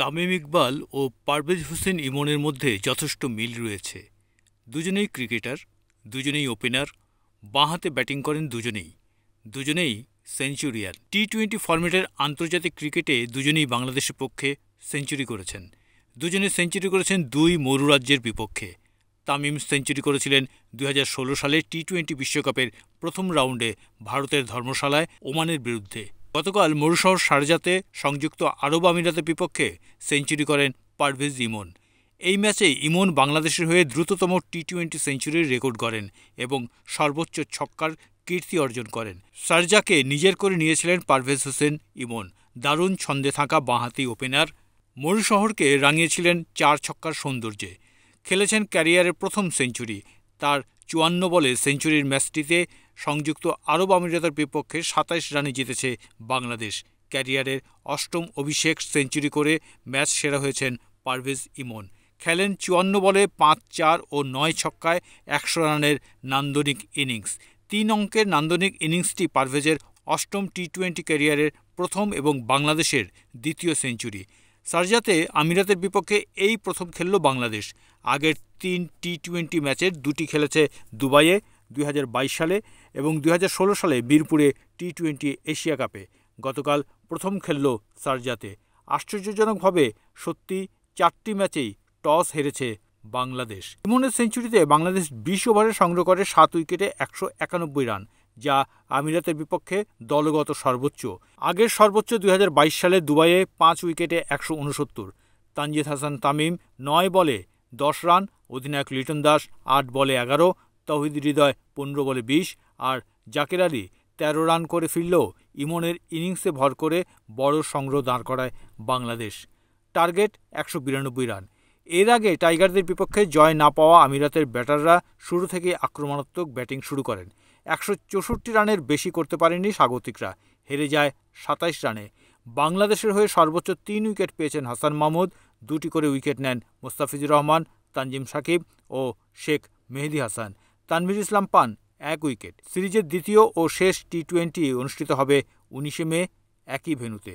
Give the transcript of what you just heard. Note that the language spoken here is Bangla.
তামিম ইকবাল ও পারভেজ হোসেন ইমনের মধ্যে যথেষ্ট মিল রয়েছে। দুজনেই ক্রিকেটার, দুজনেই ওপেনার, বাঁহাতে ব্যাটিং করেন দুজনেই সেঞ্চুরিয়ান। টি-20 ফরম্যাটের আন্তর্জাতিক ক্রিকেটে দুজনেই বাংলাদেশের পক্ষে সেঞ্চুরি করেছেন। দুজনে সেঞ্চুরি করেছেন দুই মরুরাজ্যের বিপক্ষে। তামিম সেঞ্চুরি করেছিলেন 2016 সালে টি-20 বিশ্বকাপের প্রথম রাউন্ডে ভারতের ধর্মশালায় ওমানের বিরুদ্ধে। গতকাল মরুশহর শারজাতে সংযুক্ত আরব আমিরাতের বিপক্ষে সেঞ্চুরি করেন পারভেজ ইমন। এই ম্যাচে ইমন বাংলাদেশের হয়ে দ্রুততম টি-20 সেঞ্চুরির রেকর্ড গড়েন এবং সর্বোচ্চ ছক্কার কীর্তি অর্জন করেন। শারজাকে নিজের করে নিয়েছিলেন পারভেজ হোসেন ইমন। দারুণ ছন্দে থাকা বাঁহাতি ওপেনার মরুশহরকে রাঙিয়েছিলেন 4 ছক্কার সৌন্দর্যে। খেলেছেন ক্যারিয়ারের প্রথম সেঞ্চুরি। তার 54 বলে সেঞ্চুরির ম্যাচটিতে সংযুক্ত আরব আমিরাতের বিপক্ষে 27 রানে জিতেছে বাংলাদেশ। ক্যারিয়ারের অষ্টম অভিষেক সেঞ্চুরি করে ম্যাচ সেরা হয়েছেন পারভেজ ইমন। খেলেন 54 বলে 5, 4 ও 9 ছক্কায় 100 রানের নান্দনিক ইনিংস। 3 অঙ্কের নান্দনিক ইনিংসটি পারভেজের অষ্টম টি-20 ক্যারিয়ারের প্রথম এবং বাংলাদেশের দ্বিতীয় সেঞ্চুরি। শারজাতে আমিরাতের বিপক্ষে এই প্রথম খেলল বাংলাদেশ। আগের 3 টি-20 ম্যাচের 2টি খেলেছে দুবাইয়ে 2022 সালে এবং 2016 সালে মিরপুরে টি-20 এশিয়া কাপে। গতকাল প্রথম খেলল শারজাতে। আশ্চর্যজনকভাবে সত্যি 4টি ম্যাচেই টস হেরেছে বাংলাদেশ। ইমনের সেঞ্চুরিতে বাংলাদেশ 20 ওভারে সংগ্রহ করে 7 উইকেটে 191 রান, যা আমিরাতের বিপক্ষে দলগত সর্বোচ্চ। আগের সর্বোচ্চ 2022 সালে দুবাইয়ে 5 উইকেটে 169। তানজিদ হাসান তামিম 9 বলে 10 রান, অধিনায়ক লিটন দাস 8 বলে 11, তৌহিদ হৃদয় 15 বলে 20 আর জাকের আলী 13 রান করে ফিরলেও ইমনের ইনিংসে ভর করে বড় সংগ্রহ দাঁড় করায় বাংলাদেশ। Target 192 run. এর আগে টাইগারদের বিপক্ষে জয় না পাওয়া আমিরাতের ব্যাটাররা শুরু থেকে আক্রমণাত্মক ব্যাটিং শুরু করেন। 164 রানের বেশি করতে পারেনি স্বাগতিকরা, হেরে যায় 27 রানে। বাংলাদেশের হয়ে সর্বোচ্চ 3 উইকেট পেয়েছেন হাসান মাহমুদ, 2টি করে উইকেট নেন মোস্তাফিজুর রহমান, তানজিম সাকিব ও শেখ মেহেদী হাসান। তানভীর ইসলাম পান 1 উইকেট। সিরিজের দ্বিতীয় ও শেষ টি-20 অনুষ্ঠিত হবে 19 মে একই ভেন্যুতে।